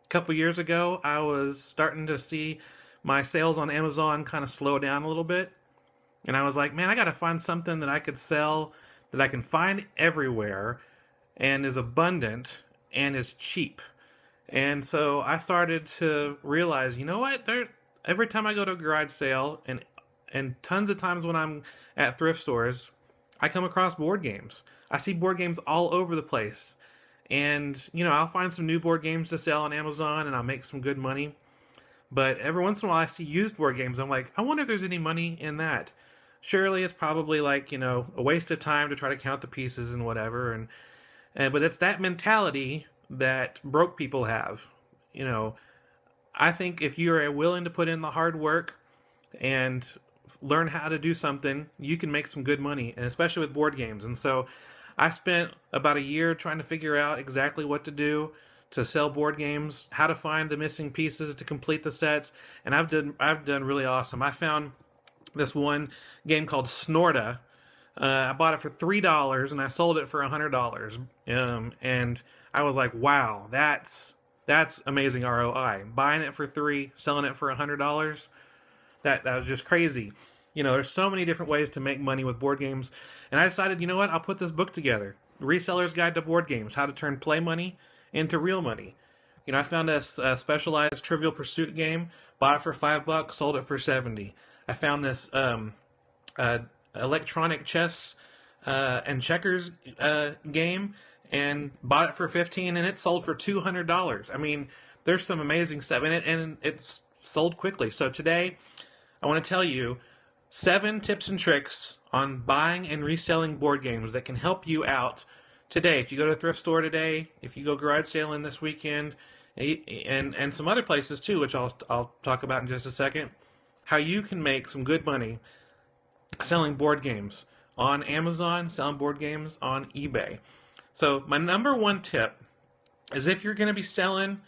A couple years ago, I was starting to see my sales on Amazon kind of slow down a little bit. And I was like, man, I got to find something that I could sell that I can find everywhere and is abundant and is cheap. And so I started to realize, you know what? Every time I go to a garage sale and tons of times when I'm at thrift stores, I come across board games. I see board games all over the place. And, I'll find some new board games to sell on Amazon and I'll make some good money. But every once in a while I see used board games. I'm like, I wonder if there's any money in that. Surely it's probably like, a waste of time to try to count the pieces and whatever. And but it's that mentality that broke people have. You know, I think if you are willing to put in the hard work and learn how to do something, you can make some good money, and especially with board games. And so I spent about a year trying to figure out exactly what to do to sell board games, how to find the missing pieces to complete the sets, and I've done really awesome. I found this one game called Snorta. I bought it for $3 and I sold it for $100. And I was like, wow, that's amazing ROI. Buying it for $3, selling it for $100. That was just crazy. There's so many different ways to make money with board games, and I decided, you know what? I'll put this book together. Reseller's Guide to Board Games: How to Turn Play Money into Real Money. I found a specialized Trivial Pursuit game, bought it for $5, sold it for 70. I found this uh, electronic chess and checkers game and bought it for 15, and it sold for $200. I mean, there's some amazing stuff in it, and it's sold quickly. So today, I want to tell you 7 tips and tricks on buying and reselling board games that can help you out today. If you go to a thrift store today, if you go garage sailing this weekend, and some other places too, which I'll talk about in just a second, how you can make some good money selling board games on Amazon, selling board games on eBay. So my number one tip is, if you're going to be selling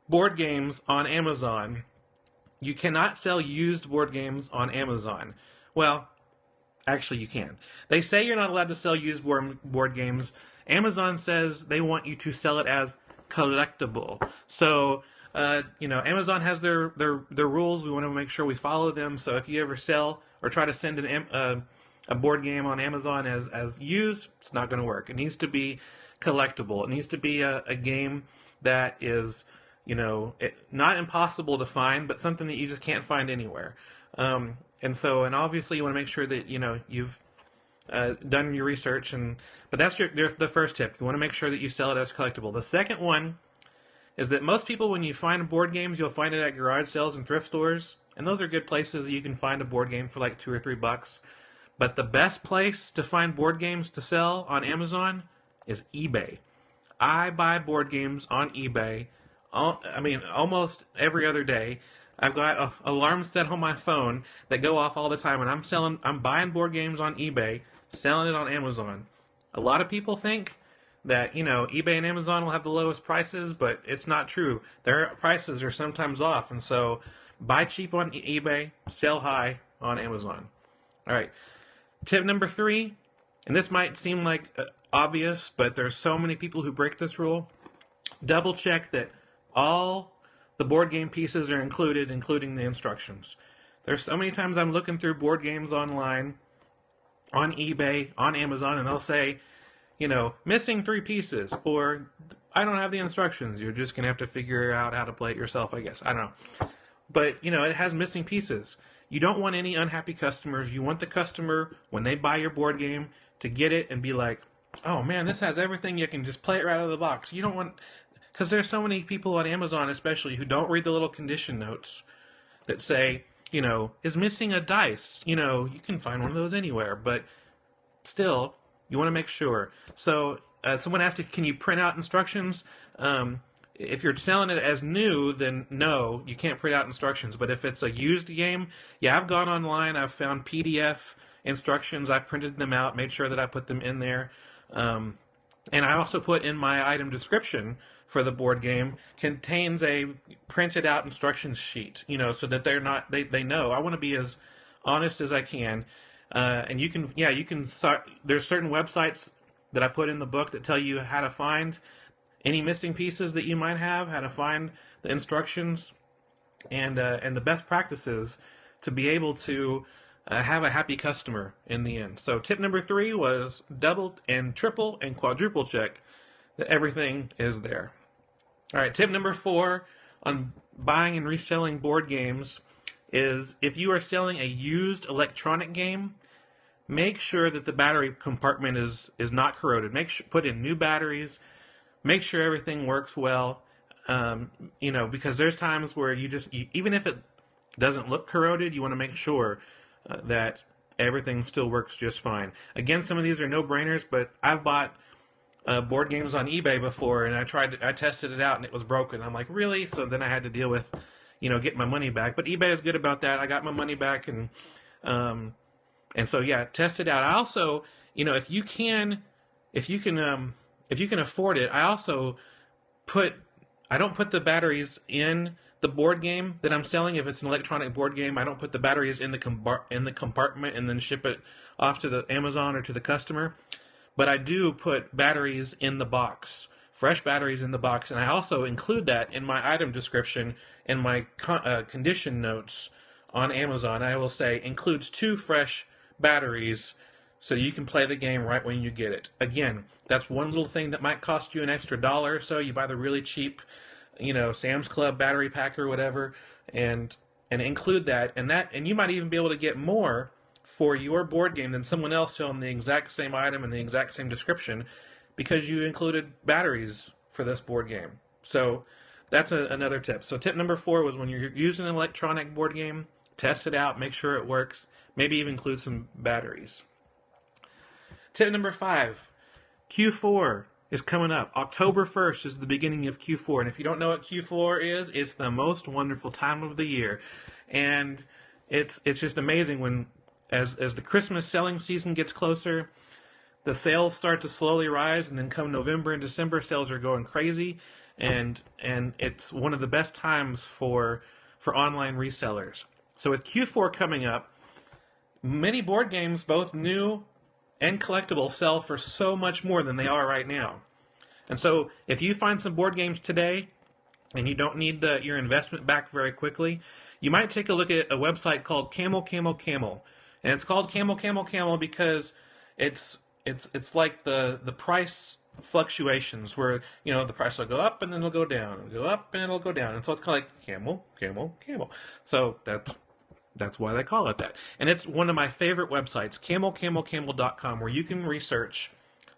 board games on Amazon, you cannot sell used board games on Amazon. Well, actually you can. They say you're not allowed to sell used board games. Amazon says they want you to sell it as collectible. So, Amazon has their rules. We want to make sure we follow them. So if you ever sell or try to send a board game on Amazon as used, it's not going to work. It needs to be collectible. It needs to be a game that is, not impossible to find, but something that you just can't find anywhere. And obviously you want to make sure that, you've done your research, but that's the first tip. You want to make sure that you sell it as collectible. The second one is that most people, when you find board games, you'll find it at garage sales and thrift stores, and those are good places that you can find a board game for like $2 or $3. But the best place to find board games to sell on Amazon is eBay. I buy board games on eBay. Almost every other day. I've got alarms set on my phone that go off all the time, and I'm buying board games on eBay, selling it on Amazon. A lot of people think that, eBay and Amazon will have the lowest prices, but it's not true. Their prices are sometimes off, and so buy cheap on eBay, sell high on Amazon. All right. Tip number 3, and this might seem like obvious, but there's so many people who break this rule. Double check that all the board game pieces are included, including the instructions. There's so many times I'm looking through board games online, on eBay, on Amazon, and they'll say, missing 3 pieces, or I don't have the instructions. You're just going to have to figure out how to play it yourself, I guess. I don't know. But, it has missing pieces. You don't want any unhappy customers. You want the customer, when they buy your board game, to get it and be like, oh man, this has everything. You can just play it right out of the box. You don't want... Because there's so many people on Amazon, especially, who don't read the little condition notes that say, is missing a dice. You can find one of those anywhere, but still, you want to make sure. So, someone asked, can you print out instructions? If you're selling it as new, then no, you can't print out instructions. But if it's a used game, yeah, I've gone online, I've found PDF instructions, I've printed them out, made sure that I put them in there. And I also put in my item description for the board game contains a printed out instructions sheet, so that they know. I want to be as honest as I can. And you can start, there's certain websites that I put in the book that tell you how to find any missing pieces that you might have, how to find the instructions, and the best practices to be able to have a happy customer in the end. So tip number 3 was double and triple and quadruple check that everything is there. All right, tip number 4 on buying and reselling board games is if you are selling a used electronic game, make sure that the battery compartment is not corroded. Put in new batteries. Make sure everything works well. Because there's times where even if it doesn't look corroded, you want to make sure that everything still works just fine. Again, some of these are no-brainers, but I've bought board games on eBay before, and I tested it out, and it was broken. I'm like, really? So then I had to deal with, getting my money back. But eBay is good about that. I got my money back, and so yeah, test it out. I also, if you can afford it, I don't put the batteries in the board game that I'm selling. If it's an electronic board game, I don't put the batteries in the compartment and then ship it off to the Amazon or to the customer. But I do put batteries in the box, fresh batteries in the box, and I also include that in my item description and my condition notes on Amazon. I will say includes 2 fresh batteries so you can play the game right when you get it. Again, that's one little thing that might cost you an extra $1 or so. You buy the really cheap, Sam's Club battery pack or whatever, and include that, and you might even be able to get more for your board game than someone else selling the exact same item and the exact same description because you included batteries for this board game. So that's another tip. So tip number 4 was when you're using an electronic board game, test it out, make sure it works, maybe even include some batteries. Tip number 5, Q4 is coming up. October 1st is the beginning of Q4. And if you don't know what Q4 is, it's the most wonderful time of the year. And it's just amazing when, as the Christmas selling season gets closer, the sales start to slowly rise. And then come November and December, sales are going crazy. And it's one of the best times for online resellers. So with Q4 coming up, many board games, both new and collectible, sell for so much more than they are right now. And so if you find some board games today and you don't need your investment back very quickly, you might take a look at a website called Camel. And it's called Camel because it's like the price fluctuations where, the price will go up and then it'll go down, and go up and it'll go down. And so it's kind of like Camel. So that's why they call it that. And it's one of my favorite websites, camel.com, where you can research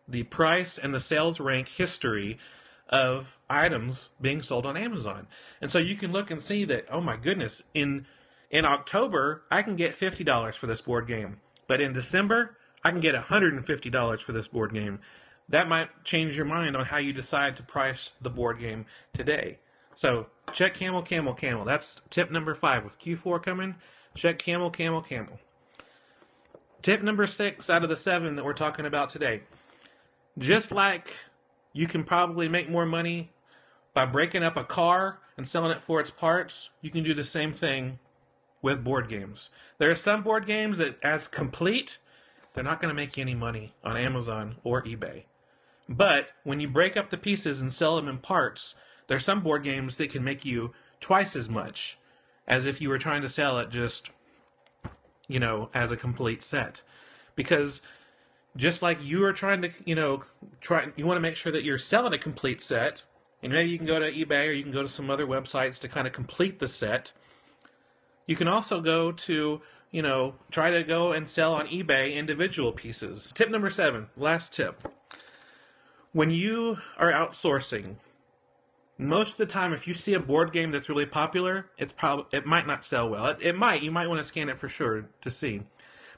the price and the sales rank history of items being sold on Amazon. And so you can look and see that, oh my goodness, in October, I can get $50 for this board game. But in December, I can get $150 for this board game. That might change your mind on how you decide to price the board game today. So check Camel. That's tip number 5. With Q4 coming, check Camel. Tip number 6 out of the 7 that we're talking about today. Just like you can probably make more money by breaking up a car and selling it for its parts, you can do the same thing with board games. There are some board games that, as complete, they're not going to make you any money on Amazon or eBay. But when you break up the pieces and sell them in parts, there are some board games that can make you twice as much as if you were trying to sell it just, as a complete set. Because just like you are trying to, you want to make sure that you're selling a complete set, and maybe you can go to eBay or you can go to some other websites to kind of complete the set. You can also go to, try to go and sell on eBay individual pieces. Tip number 7, last tip. When you are outsourcing, most of the time, if you see a board game that's really popular, it might not sell well. You might want to scan it for sure to see.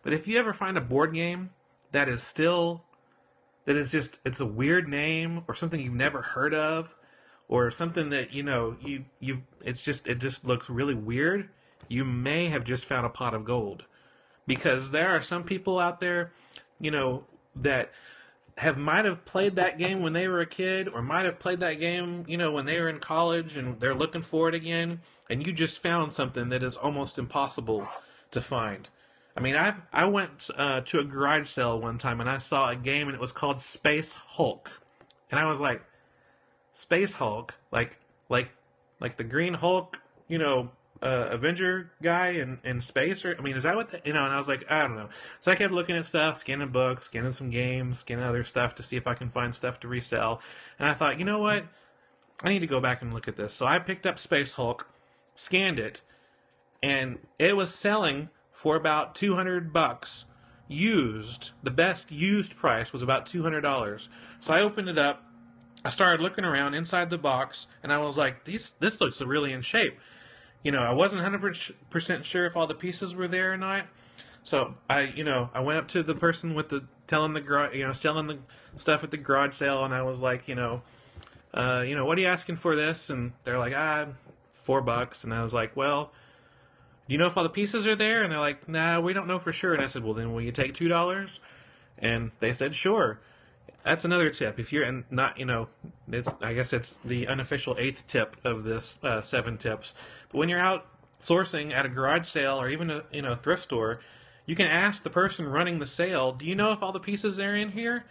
But if you ever find a board game that is it's a weird name or something you've never heard of, or something that it just looks really weird, you may have just found a pot of gold. Because there are some people out there, that might have played that game when they were a kid, or might have played that game, when they were in college, and they're looking for it again, and you just found something that is almost impossible to find. I mean, I went to a garage sale one time, and I saw a game, and it was called Space Hulk. And I was like, Space Hulk, like like the Green Hulk, you know, Avenger guy in space, or I mean, is that what you know? And I was like, I don't know. So I kept looking at stuff, scanning books, scanning some games, scanning other stuff to see if I can find stuff to resell. And I thought, you know what? I need to go back and look at this. So I picked up Space Hulk, scanned it, and it was selling for about $200 used. The best used price was about $200. So I opened it up. I started looking around inside the box, and I was like, this looks really in shape. You know, I wasn't 100% sure if all the pieces were there or not. So I went up to the person with the selling the stuff at the garage sale, and I was like, what are you asking for this? And they're like, $4. And I was like, well, do you know if all the pieces are there? And they're like, nah, we don't know for sure. And I said, well, then will you take $2? And they said, sure. That's another tip. If you're not, I guess it's the unofficial 8th tip of this 7 tips. But when you're out sourcing at a garage sale or even a thrift store, you can ask the person running the sale, do you know if all the pieces are in here?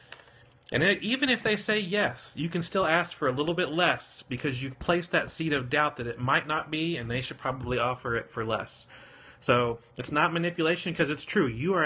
And even if they say yes, you can still ask for a little bit less because you've placed that seed of doubt that it might not be, and they should probably offer it for less. So it's not manipulation because it's true. You're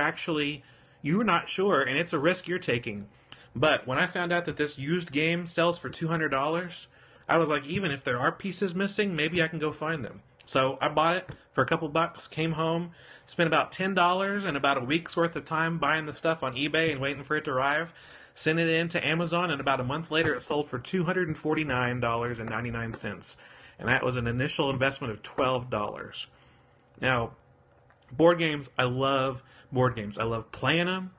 not sure, and it's a risk you're taking. But when I found out that this used game sells for $200, I was like, even if there are pieces missing, maybe I can go find them. So I bought it for a couple bucks, came home, spent about $10 and about a week's worth of time buying the stuff on eBay and waiting for it to arrive. Sent it in to Amazon, and about a month later it sold for $249.99. And that was an initial investment of $12. Now, board games, I love board games. I love playing them,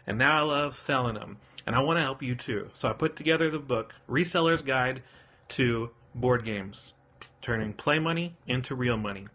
and now I love selling them. And I want to help you too. So I put together the book, Reseller's Guide to Board Games, turning play money into real money.